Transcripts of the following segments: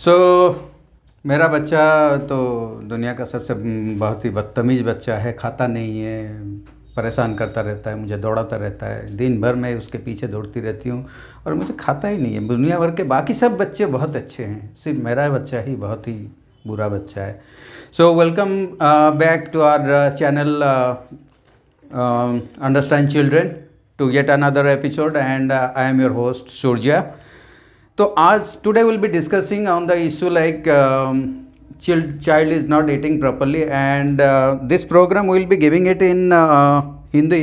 सो मेरा बच्चा तो दुनिया का सबसे बहुत ही बदतमीज़ बच्चा है। खाता नहीं है, परेशान करता रहता है, मुझे दौड़ाता रहता है। दिन भर मैं उसके पीछे दौड़ती रहती हूँ और मुझे खाता ही नहीं है। दुनिया भर के बाकी सब बच्चे बहुत अच्छे हैं, सिर्फ मेरा बच्चा ही बहुत ही बुरा बच्चा है। So welcome back to our channel understand children to get another episode and I am your host Surya. तो आज today will be discussing on the issue like child is not eating properly, and this program we will be giving it in Hindi,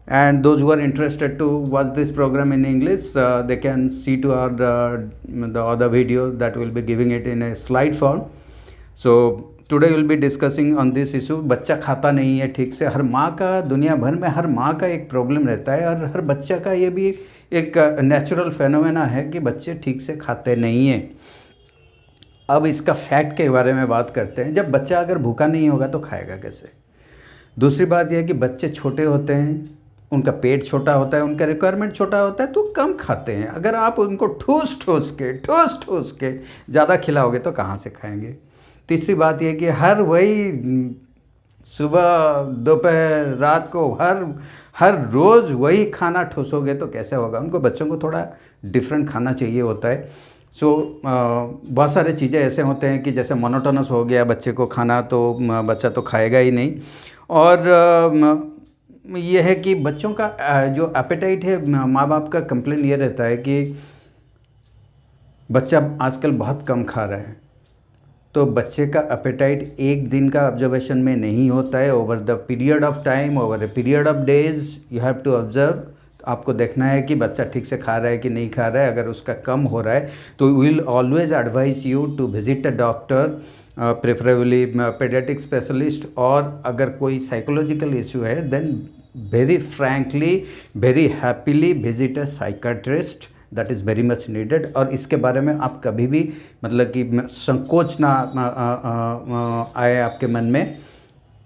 and those who are interested to watch this program in English, they can see to our the other video that will be giving it in a slide form. So today we will be discussing on this issue. बच्चा खाता नहीं है ठीक से। हर माँ का, दुनिया भर में हर माँ का एक प्रॉब्लम रहता है और हर बच्चा का ये भी एक नेचुरल फेनोमेना है कि बच्चे ठीक से खाते नहीं हैं। अब इसका फैक्ट के बारे में बात करते हैं। जब बच्चा अगर भूखा नहीं होगा तो खाएगा कैसे? दूसरी बात यह है कि बच्चे छोटे होते हैं, उनका पेट छोटा होता है, उनका रिक्वायरमेंट छोटा होता है तो कम खाते हैं। अगर आप उनको ठूस ठूस के ज़्यादा खिलाओगे तो कहाँ से खाएंगे? तीसरी बात यह कि हर वही सुबह दोपहर रात को हर रोज़ वही खाना ठूसोगे तो कैसे होगा? उनको, बच्चों को थोड़ा डिफरेंट खाना चाहिए होता है। सो बहुत सारे चीज़ें ऐसे होते हैं कि जैसे मोनोटोनस हो गया बच्चे को खाना, तो बच्चा तो खाएगा ही नहीं। और ये है कि बच्चों का जो एपेटाइट है, माँ बाप का कंप्लेन ये रहता है कि बच्चा आजकल बहुत कम खा रहा है। तो बच्चे का एपेटाइट एक दिन का ऑब्जर्वेशन में नहीं होता है। Over the period of time, over a period of days you have to observe. आपको देखना है कि बच्चा ठीक से खा रहा है कि नहीं खा रहा है। अगर उसका कम हो रहा है तो will always advise you to visit a doctor, preferably paediatric specialist, और अगर कोई साइकोलॉजिकल इशू है then very frankly, very happily visit a psychiatrist, that is very much needed. और इसके बारे में आप कभी भी मतलब कि संकोच ना आए आपके मन में,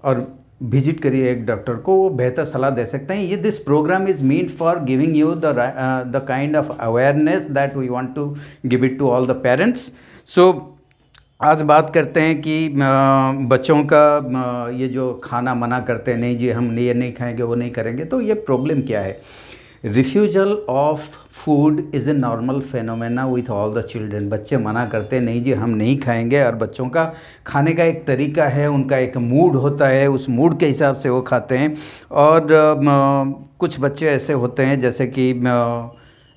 और विजिट करिए एक डॉक्टर को, वो बेहतर सलाह दे सकते हैं। ये this program is mean for giving you the kind of awareness that we want to give it to all the parents. So आज बात करते हैं कि बच्चों का ये जो खाना मना करते हैं, नहीं जी हम ये नहीं खाएंगे, वो नहीं करेंगे, तो ये प्रॉब्लम क्या है? Refusal of food is a normal phenomena with all the children. बच्चे मना करते हैं, नहीं जी हम नहीं खाएंगे, और बच्चों का खाने का एक तरीका है, उनका एक मूड होता है, उस मूड के हिसाब से वो खाते हैं। और कुछ बच्चे ऐसे होते हैं जैसे कि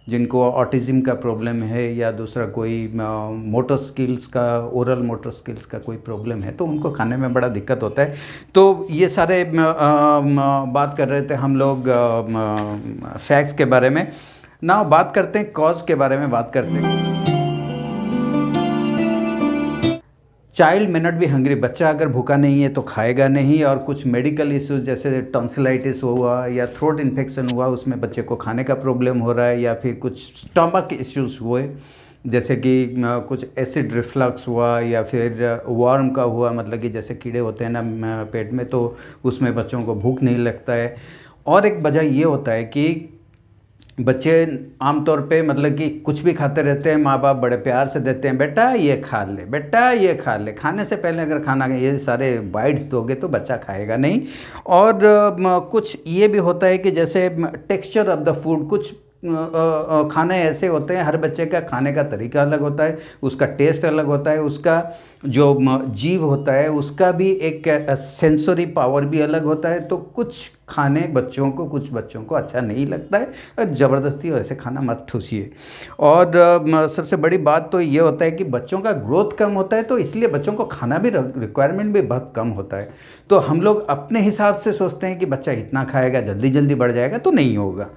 जिनको ऑटिज़म का प्रॉब्लम है, या दूसरा कोई मोटर स्किल्स का, ओरल मोटर स्किल्स का कोई प्रॉब्लम है, तो उनको खाने में बड़ा दिक्कत होता है। तो ये सारे बात कर रहे थे हम लोग फैक्ट्स के बारे में। ना बात करते हैं कॉज के बारे में बात करते हैं। Child may not be hungry. बच्चा अगर भूखा नहीं है तो खाएगा नहीं। और कुछ मेडिकल इश्यूज जैसे टॉन्सिलाइटिस हुआ या थ्रोट इन्फेक्शन हुआ, उसमें बच्चे को खाने का प्रॉब्लम हो रहा है, या फिर कुछ स्टमक इश्यूज हुए जैसे कि कुछ एसिड रिफ्लक्स हुआ, या फिर वर्म का हुआ, मतलब कि जैसे कीड़े होते हैं ना पेट में, तो उसमें बच्चों को भूख नहीं लगता है। और एक वजह ये होता है कि बच्चे आमतौर पे मतलब कि कुछ भी खाते रहते हैं, माँ बाप बड़े प्यार से देते हैं, बेटा ये खा ले, बेटा ये खा ले। खाने से पहले अगर खाना ये सारे बाइट्स दोगे तो बच्चा खाएगा नहीं। और कुछ ये भी होता है कि जैसे टेक्सचर ऑफ द फूड, कुछ खाने ऐसे होते हैं, हर बच्चे का खाने का तरीका अलग होता है, उसका टेस्ट अलग होता है, उसका जो जीव होता है उसका भी एक सेंसरी पावर भी अलग होता है। तो कुछ खाने बच्चों को, कुछ बच्चों को अच्छा नहीं लगता है, और ज़बरदस्ती वैसे खाना मत ठूसिए। और सबसे बड़ी बात तो ये होता है कि बच्चों का ग्रोथ कम होता है, तो इसलिए बच्चों को खाना भी, रिक्वायरमेंट भी बहुत कम होता है। तो हम लोग अपने हिसाब से सोचते हैं कि बच्चा इतना खाएगा, जल्दी जल्दी बढ़ जाएगा, तो नहीं होगा।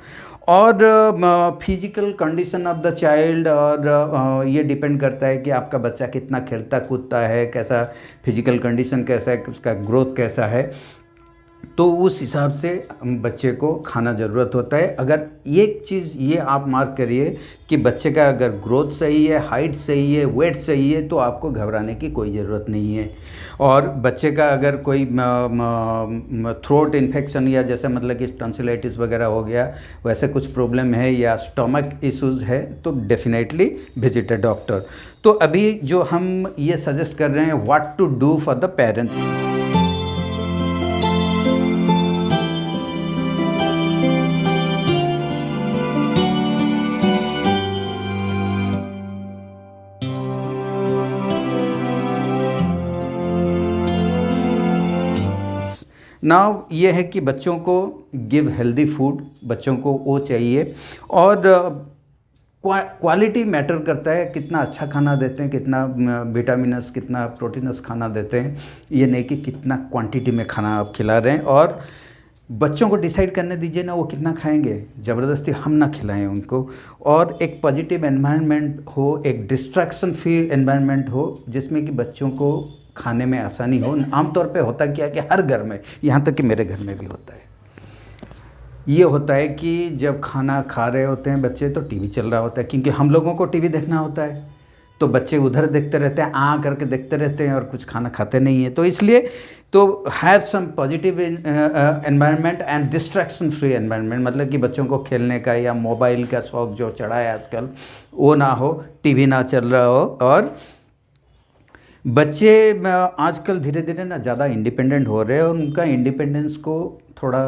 और physical condition of the child, और ये डिपेंड करता है कि आपका बच्चा कितना खेलता कूदता है, कैसा फिजिकल कंडीशन कैसा है, उसका ग्रोथ कैसा है। तो उस हिसाब से बच्चे को खाना ज़रूरत होता है। अगर एक चीज़ ये आप मार्क करिए कि बच्चे का अगर ग्रोथ सही है, हाइट सही है, वेट सही है, तो आपको घबराने की कोई ज़रूरत नहीं है। और बच्चे का अगर कोई थ्रोट इन्फेक्शन या जैसे मतलब कि टॉन्सिलाइटिस वगैरह हो गया, वैसे कुछ प्रॉब्लम है या स्टमक इश्यूज़ है, तो डेफिनेटली विजिट अ डॉक्टर। तो अभी जो हम ये सजेस्ट कर रहे हैं, what to do for the parents. Now ये है कि बच्चों को गिव हेल्दी फूड, बच्चों को वो चाहिए। और क्वालिटी मैटर करता है, कितना अच्छा खाना देते हैं, कितना विटामिनस, कितना प्रोटीनस खाना देते हैं, ये नहीं कि कितना क्वांटिटी में खाना आप खिला रहे हैं। और बच्चों को डिसाइड करने दीजिए ना वो कितना खाएंगे, ज़बरदस्ती हम ना खिलाएं उनको। और एक पॉजिटिव एनवायरनमेंट हो, एक डिस्ट्रैक्शन फ्री एनवायरनमेंट हो, जिसमें कि बच्चों को खाने में आसानी हो। आमतौर पे होता क्या है कि हर घर में, यहाँ तक कि मेरे घर में भी होता है, ये होता है कि जब खाना खा रहे होते हैं बच्चे तो टीवी चल रहा होता है, क्योंकि हम लोगों को टीवी देखना होता है, तो बच्चे उधर देखते रहते हैं, करके देखते रहते हैं और कुछ खाना खाते नहीं हैं। तो इसलिए तो have some positive environment and distraction free environment, मतलब कि बच्चों को खेलने का या मोबाइल का शौक जो चढ़ा है आजकल वो ना हो, टीवी ना चल रहा हो। और बच्चे आजकल धीरे धीरे ना ज़्यादा इंडिपेंडेंट हो रहे हैं, और उनका इंडिपेंडेंस को थोड़ा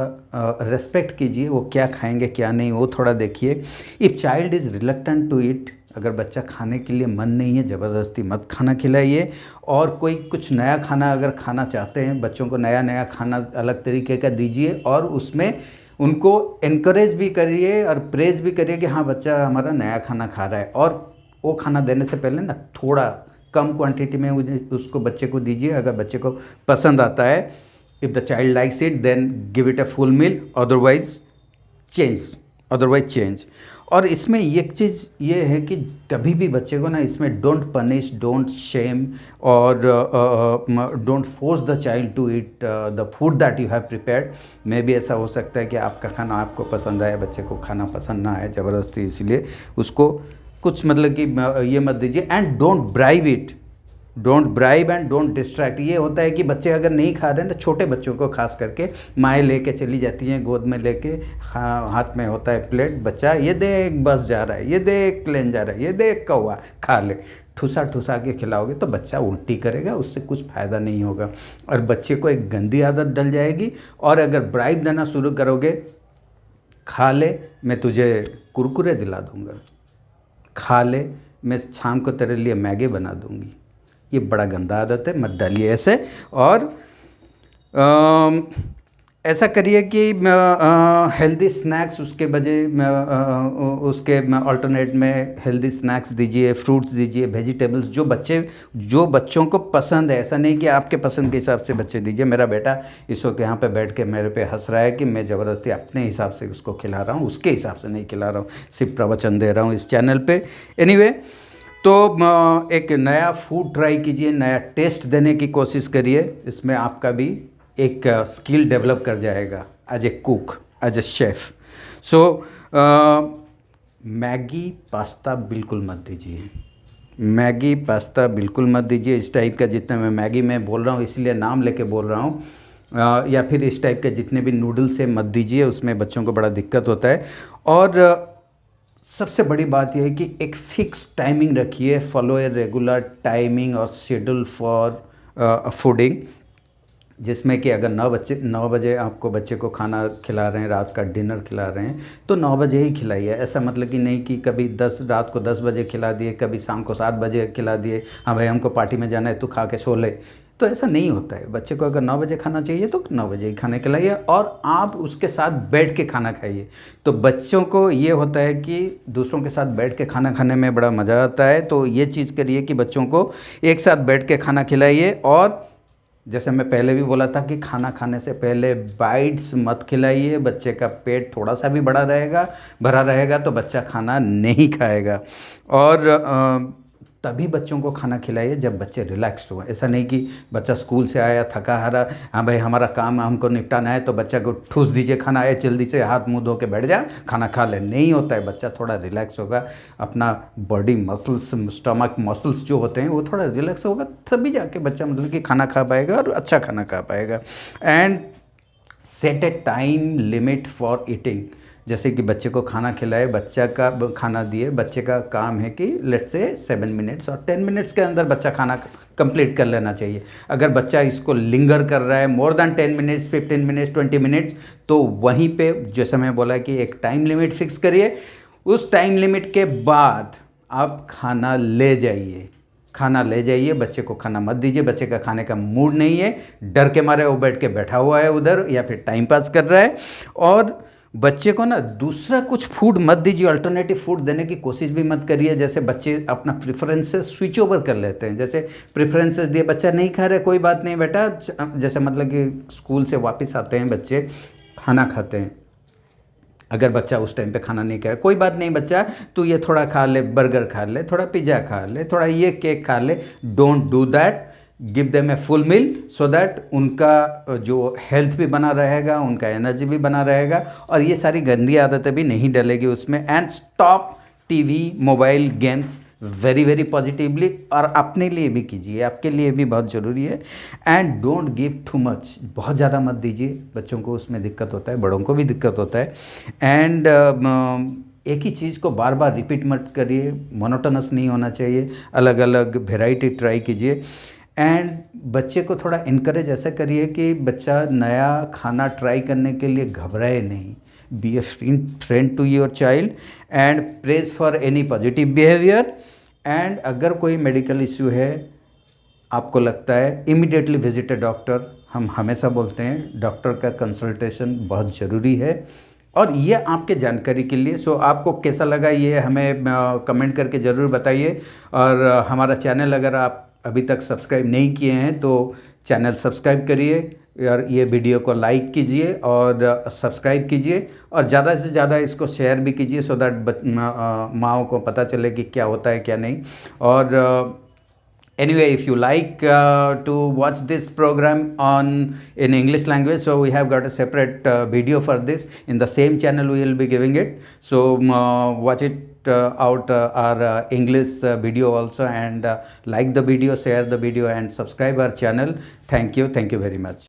रेस्पेक्ट कीजिए। वो क्या खाएंगे क्या नहीं वो थोड़ा देखिए। If child is reluctant to it, अगर बच्चा खाने के लिए मन नहीं है, ज़बरदस्ती मत खाना खिलाइए। और कोई कुछ नया खाना अगर खाना चाहते हैं, बच्चों को नया नया खाना अलग तरीके का दीजिए, और उसमें उनको इनकरेज भी करिए और प्रेज भी करिए कि हाँ बच्चा हमारा नया खाना खा रहा है। और वो खाना देने से पहले ना थोड़ा कम क्वांटिटी में उसको बच्चे को दीजिए। अगर बच्चे को पसंद आता है, if the child likes it, then give it a full meal, otherwise change. और इसमें एक चीज़ ये है कि कभी भी बच्चे को ना इसमें डोंट पनिश, डोंट शेम, और don't force the child to eat the food that you have prepared. मे भी ऐसा हो सकता है कि आपका खाना आपको पसंद आए, बच्चे को खाना पसंद ना आए ज़बरदस्ती, इसलिए उसको कुछ मतलब कि ये मत दीजिए। And don't bribe it, don't bribe and don't distract. ये होता है कि बच्चे अगर नहीं खा रहे हैं ना, छोटे बच्चों को खास करके माएँ लेके चली जाती हैं गोद में लेके, हाथ में होता है प्लेट, बच्चा ये देख बस जा रहा है, ये देख प्लेन जा रहा है, ये देख कौवा खा ले, ठुसा ठुसा के खिलाओगे तो बच्चा उल्टी करेगा, उससे कुछ फ़ायदा नहीं होगा और बच्चे को एक गंदी आदत डल जाएगी। और अगर ब्राइब देना शुरू करोगे, खा ले मैं तुझे कुरकुरे दिला दूँगा, खा ले मैं शाम को तेरे लिए मैगी बना दूँगी, ये बड़ा गंदा आदत है, मत डालिए ऐसे। और ऐसा करिए कि हेल्दी स्नैक्स उसके बजाय उसके अल्टरनेट में हेल्दी स्नैक्स दीजिए, फ्रूट्स दीजिए, वेजिटेबल्स जो बच्चों को पसंद है। ऐसा नहीं कि आपके पसंद के हिसाब से बच्चे दीजिए। मेरा बेटा इस वक्त यहाँ पे बैठ के मेरे पे हंस रहा है कि मैं ज़बरदस्ती अपने हिसाब से उसको खिला रहा हूँ, उसके हिसाब से नहीं खिला रहा हूँ, सिर्फ प्रवचन दे रहा हूँ इस चैनल पे। एनीवे, तो एक नया फूड ट्राई कीजिए, नया टेस्ट देने की कोशिश करिए, इसमें आपका भी एक स्किल डेवलप कर जाएगा as a cook, as a chef. So Maggi pasta बिल्कुल मत दीजिए, मैगी पास्ता बिल्कुल मत दीजिए। इस टाइप का जितना मैं मैगी में बोल रहा हूँ इसलिए नाम लेके बोल रहा हूँ, या फिर इस टाइप के जितने भी नूडल्स है मत दीजिए, उसमें बच्चों को बड़ा दिक्कत होता है। और सबसे बड़ी बात यह है कि एक फ़िक्स टाइमिंग रखिए, फॉलो ए रेगुलर टाइमिंग और शेड्यूल फॉर फूडिंग, जिसमें कि अगर 9 बजे आपको बच्चे को खाना खिला रहे हैं, रात का डिनर खिला रहे हैं, तो 9 बजे ही खिलाइए। ऐसा मतलब कि नहीं कि कभी रात को 10 बजे खिला दिए, कभी शाम को 7 बजे खिला दिए, हाँ भाई हमको पार्टी में जाना है तो खा के सो ले, तो ऐसा नहीं होता है। बच्चे को अगर 9 बजे खाना चाहिए तो 9 बजे ही खाने खिलाइए, और आप उसके साथ बैठ के खाना खाइए। तो बच्चों को ये होता है कि दूसरों के साथ बैठ के खाना खाने में बड़ा मज़ा आता है, तो ये चीज़ करिए कि बच्चों को एक साथ बैठ के खाना खिलाइए। और जैसे मैं पहले भी बोला था कि खाना खाने से पहले बाइट्स मत खिलाइए, बच्चे का पेट थोड़ा सा भी भरा रहेगा तो बच्चा खाना नहीं खाएगा। और तभी बच्चों को खाना खिलाइए जब बच्चे रिलैक्स्ड हो। ऐसा नहीं कि बच्चा स्कूल से आया थका हारा, हाँ भाई हमारा काम हमको निपटाना है तो बच्चा को ठूस दीजिए खाना है, जल्दी से हाथ मुंह धो के बैठ जा खाना खा ले। नहीं होता है, बच्चा थोड़ा रिलैक्स होगा, अपना बॉडी मसल्स, स्टमक मसल्स जो होते हैं वो थोड़ा रिलैक्स होगा, तभी जाके बच्चा मतलब कि खाना खा पाएगा और अच्छा खाना खा पाएगा। And set A time limit for eating. जैसे कि बच्चे को खाना खिलाए, बच्चा का खाना दिए, बच्चे का काम है कि लेट्स से 7 मिनट्स और 10 मिनट्स के अंदर बच्चा खाना कंप्लीट कर लेना चाहिए। अगर बच्चा इसको लिंगर कर रहा है more than 10 minutes, 15 minutes, 20 minutes, तो वहीं पे जैसे मैं बोला कि एक टाइम लिमिट फिक्स करिए। उस टाइम लिमिट के बाद आप खाना ले जाइए, खाना ले जाइए। बच्चे को खाना मत दीजिए, बच्चे का खाने का मूड नहीं है, डर के मारे वो बैठ के बैठा हुआ है उधर या फिर टाइम पास कर रहा है। और बच्चे को ना दूसरा कुछ फूड मत दीजिए, अल्टरनेटिव फूड देने की कोशिश भी मत करिए। जैसे बच्चे अपना प्रेफरेंसेस स्विच ओवर कर लेते हैं, जैसे प्रेफरेंसेस दिए, बच्चा नहीं खा रहा है, कोई बात नहीं बेटा, जैसे मतलब कि स्कूल से वापस आते हैं बच्चे, खाना खाते हैं, अगर बच्चा उस टाइम पे खाना नहीं करे, कोई बात नहीं बच्चा तू ये थोड़ा खा ले, बर्गर खा ले, थोड़ा पिज़्ज़ा खा ले, थोड़ा ये केक खा ले, don't do that. Give them a full meal so that उनका जो हेल्थ भी बना रहेगा, उनका एनर्जी भी बना रहेगा और ये सारी गंदी आदतें भी नहीं डलेगी उसमें। And stop TV mobile games very very positively, और अपने लिए भी कीजिए, आपके लिए भी बहुत ज़रूरी है। And don't give too much, बहुत ज़्यादा मत दीजिए, बच्चों को उसमें दिक्कत होता है, बड़ों को भी दिक्कत होता है। एंड एक ही चीज़ को बार बार रिपीट मत करिए, मोनोटोनस नहीं होना चाहिए, अलग अलग वेराइटी ट्राई कीजिए। एंड बच्चे को थोड़ा इनकरेज ऐसा करिए कि बच्चा नया खाना ट्राई करने के लिए घबराए नहीं। Be a friend to your child and praise for any positive behaviour. And अगर कोई मेडिकल इश्यू है, आपको लगता है, इमीडिएटली विजिट ए डॉक्टर। हम हमेशा बोलते हैं डॉक्टर का कंसल्टेशन बहुत ज़रूरी है। और ये आपके जानकारी के लिए। सो आपको कैसा लगा ये हमें कमेंट करके ज़रूर बताइए। और हमारा चैनल अगर आप अभी तक सब्सक्राइब नहीं किए हैं तो चैनल सब्सक्राइब करिए और ये वीडियो को लाइक कीजिए और सब्सक्राइब कीजिए और ज़्यादा से ज़्यादा इसको शेयर भी कीजिए सो दैट माँओं को पता चले कि क्या होता है क्या नहीं। और anyway, if you like to watch this program in English language, so we have got a separate video for this in the same channel we will be giving it. So watch it out our English video also, and like the video, share the video and subscribe our channel. Thank you very much.